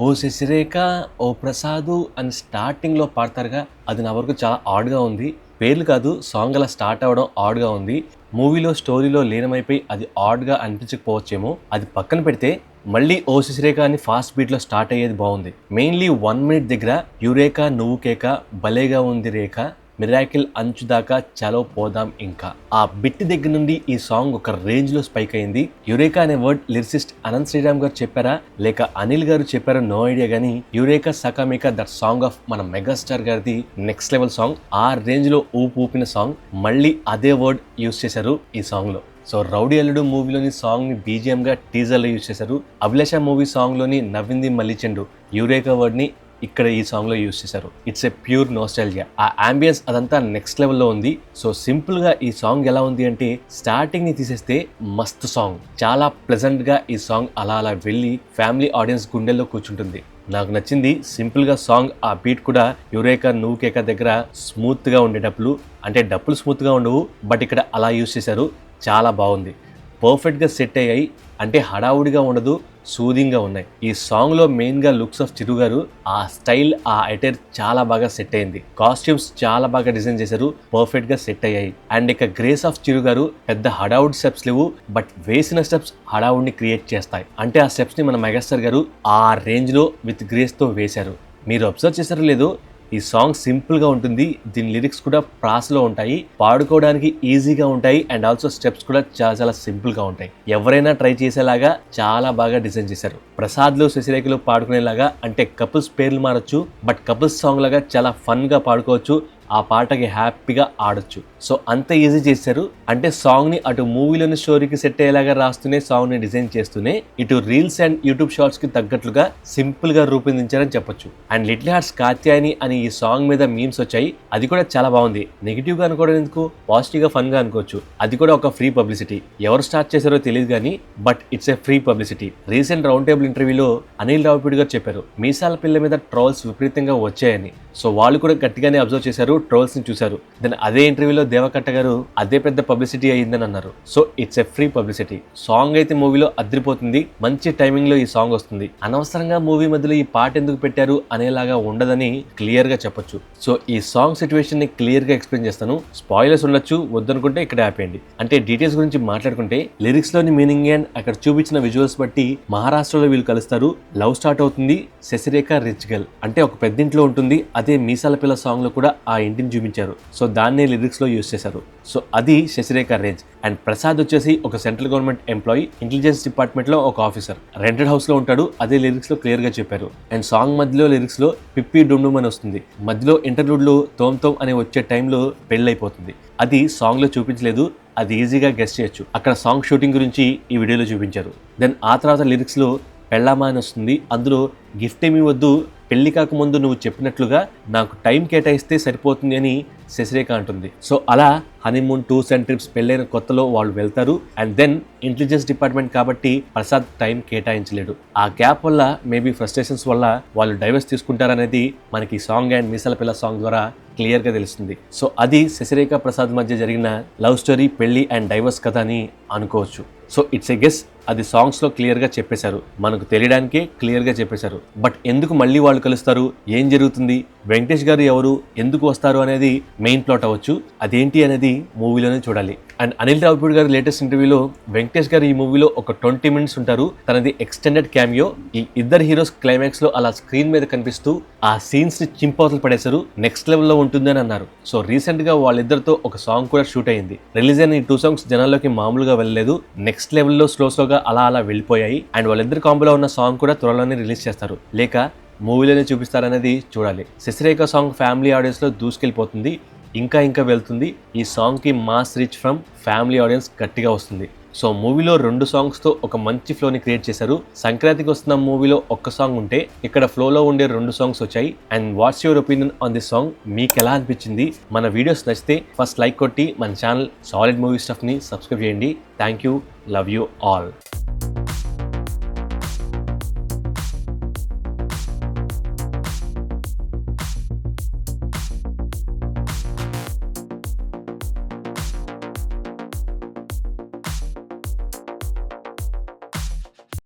ఓ శశిరేఖ, ఓ ప్రసాదు అని స్టార్టింగ్‌లో పాడతారుగా, అది నా వరకు చాలా ఆడ్‌గా ఉంది. పేర్లు కాదు, సాంగ్ అలా స్టార్ట్ అవ్వడం ఆడ్‌గా ఉంది. మూవీలో స్టోరీలో లీనమైపోయి అది ఆడ్‌గా అనిపించకపోవచ్చేమో. అది పక్కన పెడితే మళ్ళీ ఓ శశిరేఖ అని ఫాస్ట్ బీట్‌లో స్టార్ట్ అయ్యేది బావుంది. మెయిన్‌లీ 1 మినిట్ దగ్గర యురేకా నువ్వు కేక భలేగా ఉంది రేఖ మిరాకిల్ అంచు దాకా చలో పోదాం ఇంకా. ఆ బిట్ దగ్గర నుండి ఈ సాంగ్ ఒక రేంజ్ లో స్పైక్ అయింది. యురేకా అనే వర్డ్ లిరిసిస్ట్ అనంత్ శ్రీరామ్ గారు చెప్పారా లేక అనిల్ గారు చెప్పారా నో ఐడియా గానీ, యురేకా సకామికా దట్ సాంగ్ ఆఫ్ మన మెగాస్టార్ గారిది నెక్స్ట్ లెవెల్ సాంగ్. ఆ రేంజ్ లో ఊపిన సాంగ్ మళ్ళీ అదే వర్డ్ యూస్ చేశారు ఈ సాంగ్ లో. సో రౌడీ అల్లుడు మూవీలోని సాంగ్ ని బీజిఎం గా టీజర్ లో యూస్ చేశారు. అభిలాష మూవీ సాంగ్ లోని నవ్వింది మల్లిచెండు యురేకా వర్డ్ ని ఇక్కడ ఈ సాంగ్ లో యూస్ చేశారు. It's a pure nostalgia. ఆ అంబియన్స్ అదంతా నెక్స్ట్ లెవెల్లో ఉంది. సో సింపుల్ గా ఈ సాంగ్ ఎలా ఉంది అంటే, స్టార్టింగ్ ని తీసేస్తే మస్తు సాంగ్, చాలా ప్లెజెంట్ గా ఈ సాంగ్ అలా అలా వెళ్ళి ఫ్యామిలీ ఆడియన్స్ గుండెల్లో కూర్చుంటుంది. నాకు నచ్చింది సింపుల్ గా సాంగ్, ఆ బీట్ కూడా యురేకా నువ్వు కేక దగ్గర స్మూత్ గా ఉండే డప్పులు, అంటే డప్పులు స్మూత్ గా ఉండవు, బట్ ఇక్కడ అలా యూస్ చేశారు. చాలా బాగుంది, పర్ఫెక్ట్ గా సెట్ అయ్యాయి. అంటే హడావుడిగా ఉండదు, సూదింగ్ గా ఉన్నాయి. ఈ సాంగ్ లో మెయిన్ గా లుక్స్ ఆఫ్ చిరు గారు, ఆ స్టైల్, ఆ అటైర్ చాలా బాగా సెట్ అయింది. కాస్ట్యూమ్స్ చాలా బాగా డిజైన్ చేశారు, పర్ఫెక్ట్ గా సెట్ అయ్యాయి. అండ్ ఇక గ్రేస్ ఆఫ్ చిరు గారు, పెద్ద హడావుడ్ స్టెప్స్ లేవు, బట్ వేసిన స్టెప్స్ హడావుడిని క్రియేట్ చేస్తాయి. అంటే ఆ స్టెప్స్ ని మన మెగాస్టార్ గారు ఆ రేంజ్ లో విత్ గ్రేస్ తో వేశారు. మీరు అబ్జర్వ్ చేశారో లేదో, ఈ సాంగ్ సింపుల్ గా ఉంటుంది, దీని లిరిక్స్ కూడా ప్రాసలో ఉంటాయి, పాడుకోవడానికి ఈజీగా ఉంటాయి, అండ్ ఆల్సో స్టెప్స్ కూడా చాలా చాలా సింపుల్ గా ఉంటాయి. ఎవరైనా ట్రై చేసేలాగా చాలా బాగా డిజైన్ చేశారు. ప్రసాద్ లో శశిరేఖలో పాడుకునేలాగా, అంటే కపుల్స్ పేర్లు మారొచ్చు, బట్ కపుల్స్ సాంగ్ లాగా చాలా ఫన్ గా పాడుకోవచ్చు, ఆ పాటకి హ్యాపీగా ఆడొచ్చు. సో అంత ఈజీ చేశారు. అంటే సాంగ్ ని అటు మూవీలోని స్టోరీకి సెట్ అయ్యేలాగా రాస్తూనే సాంగ్ ని డిజైన్ చేస్తూనే ఇటు రీల్స్ అండ్ యూట్యూబ్ షార్ట్స్ కి తగ్గట్లుగా సింపుల్ గా రూపొందించారని చెప్పొచ్చు. అండ్ లిటిల్ హార్ట్స్ కాత్యాయని అని ఈ సాంగ్ మీద మీమ్స్ వచ్చాయి, అది కూడా చాలా బాగుంది. నెగిటివ్ గా అనుకోవడం ఎందుకు, పాజిటివ్ గా ఫన్ గా అనుకోవచ్చు. అది కూడా ఒక ఫ్రీ పబ్లిసిటీ. ఎవరు స్టార్ట్ చేశారో తెలియదు కానీ, but it's a free publicity. Recent round table ఇంటర్వ్యూలో అనిల్ రావిపూడి గారు చెప్పారు, మీసాల పిల్ల మీద ట్రోల్స్ విపరీతంగా వచ్చాయని. సో వాళ్ళు కూడా గట్టిగానే అబ్జర్వ్ చేశారు, ట్రోల్స్ ని చూశారు. దెన్ అదే ఇంటర్వ్యూలో దేవకట్ట గారు అదే పెద్ద పబ్లిసిటీ అయ్యిందని అన్నారు. So it's a free publicity. Song అయితే మూవీలో అదిరిపోతుంది, మంచి టైమింగ్ లో ఈ సాంగ్ వస్తుంది. అనవసరంగా మూవీ మధ్యలో ఈ పాట ఎందుకు పెట్టారు అనేలాగా ఉండదని క్లియర్ గా చెప్పొచ్చు. సో ఈ సాంగ్ సిచ్యువేషన్ ని క్లియర్ గా ఎక్స్ప్లెయిన్ చేస్తాను. స్పాయిలర్స్ ఉండొచ్చు, వద్దనుకుంటే ఇక్కడ ఆపేయండి. అంటే డీటెయిల్స్ గురించి మాట్లాడుకుంటే, లిరిక్స్ లోని మీనింగ్ అండ్ అక్కడ చూపించిన విజువల్స్ బట్టి మహారాష్ట్రలో వీళ్ళు కలుస్తారు, లవ్ స్టార్ట్ అవుతుంది, శశిరేఖ రిచ్ గర్ల్ అంటే ఒక పెద్దింట్లో ఉంటుంది. అదే మీసాల పిల్ల సాంగ్ లో కూడా ఆ ఇంటిని చూపించారు. సో దాన్ని లిరిక్స్ లో యూస్ చేశారు. సో అది శశిరేఖ రేంజ్. అండ్ ప్రసాద్ వచ్చేసి ఒక central government employee, intelligence department లో ఒక ఆఫీసర్, రెంటెడ్ హౌస్ లో ఉంటాడు. అదే లిరిక్స్ లో క్లియర్ గా చెప్పారు. అండ్ సాంగ్ మధ్యలో లిరిక్స్ లో పిప్పి డుమ్డుమ్ అని వస్తుంది, మధ్యలో ఇంటర్వ్యూడ్ లో తోమ్ తోమ్ అని వచ్చే టైంలో పెళ్ళైపోతుంది. అది సాంగ్ లో చూపించలేదు, అది ఈజీగా గెస్ చేయొచ్చు. అక్కడ సాంగ్ షూటింగ్ గురించి ఈ వీడియోలో చూపించారు. దెన్ ఆ తర్వాత లిరిక్స్ లో పెళ్ళామా అని వస్తుంది, అందులో గిఫ్ట్ ఏమీ వద్దు, పెళ్లి కాకముందు నువ్వు చెప్పినట్లుగా నాకు టైం కేటాయిస్తే సరిపోతుంది అని శశిరేఖ అంటుంది. సో అలా హనీమూన్, టూర్స్ అండ్ ట్రిప్స్ పెళ్ళైన కొత్తలో వాళ్ళు వెళ్తారు. అండ్ దెన్ ఇంటెలిజెన్స్ డిపార్ట్మెంట్ కాబట్టి ప్రసాద్ టైం కేటాయించలేడు. ఆ గ్యాప్ వల్ల మేబీ ఫ్రస్ట్రేషన్స్ వల్ల వాళ్ళు డైవర్స్ తీసుకుంటారనేది మనకి సాంగ్ అండ్ మీసాల పిల్ల సాంగ్ ద్వారా క్లియర్ గా తెలుస్తుంది. సో అది శశిరేఖ ప్రసాద్ మధ్య జరిగిన లవ్ స్టోరీ, పెళ్లి అండ్ డైవర్స్ కథ అని అనుకోవచ్చు. సో ఇట్స్ ఎ గెస్, అది సాంగ్స్ లో క్లియర్ గా చెప్పేశారు, మనకు తెలియడానికే క్లియర్ గా చెప్పేశారు. బట్ ఎందుకు మళ్ళీ వాళ్ళు కలుస్తారు, ఏం జరుగుతుంది, వెంకటేష్ గారు ఎవరు, ఎందుకు వస్తారు అనేది మెయిన్ ప్లాట్ అవ్వచ్చు. అదేంటి అనేది మూవీలోనే చూడాలి. అండ్ అనిల్ రావిపూడి గారు లేటెస్ట్ ఇంటర్వ్యూలో వెంకటేష్ గారు ఈ మూవీలో ఒక 20 minutes ఉంటారు, తనది ఎక్స్టెండెడ్ క్యామియో. ఈ ఇద్దరు హీరోస్ క్లైమాక్స్ లో అలా స్క్రీన్ మీద కనిపిస్తూ ఆ సీన్స్ ని చింపవతలు పడేశారు, నెక్స్ట్ లెవెల్లో ఉంటుందని అన్నారు. సో రీసెంట్ గా వాళ్ళిద్దరితో ఒక సాంగ్ కూడా షూట్ అయింది. రిలీజ్ అయిన ఈ 2 songs జనాల్లోకి మామూలుగా వెళ్ళలేదు, నెక్స్ట్ లెవెల్లో స్లోగా అలా అలా వెళ్ళిపోయాయి. అండ్ వాళ్ళిద్దరు కాంబోలో ఉన్న సాంగ్ కూడా త్వరలోనే రిలీజ్ చేస్తారు, లేక మూవీలోనే చూపిస్తారనేది చూడాలి. శశిరేఖ సాంగ్ ఫ్యామిలీ ఆడియన్స్ లో దూసుకెళ్ళిపోతుంది, ఇంకా ఇంకా వెళ్తుంది. ఈ సాంగ్ కి mass reach from family audience గట్టిగా వస్తుంది. సో మూవీలో 2 songs తో ఒక మంచి ఫ్లోని క్రియేట్ చేశారు. సంక్రాంతికి వస్తున్న మూవీలో ఒక్క సాంగ్ ఉంటే ఇక్కడ ఫ్లోలో ఉండే 2 songs వచ్చాయి. And what's your opinion on this song, మీకు ఎలా అనిపించింది? మన వీడియోస్ నచ్చితే ఫస్ట్ లైక్ కొట్టి మన ఛానల్ సాలిడ్ మూవీ స్టఫ్ ని సబ్స్క్రైబ్ చేయండి. Thank you, love you all.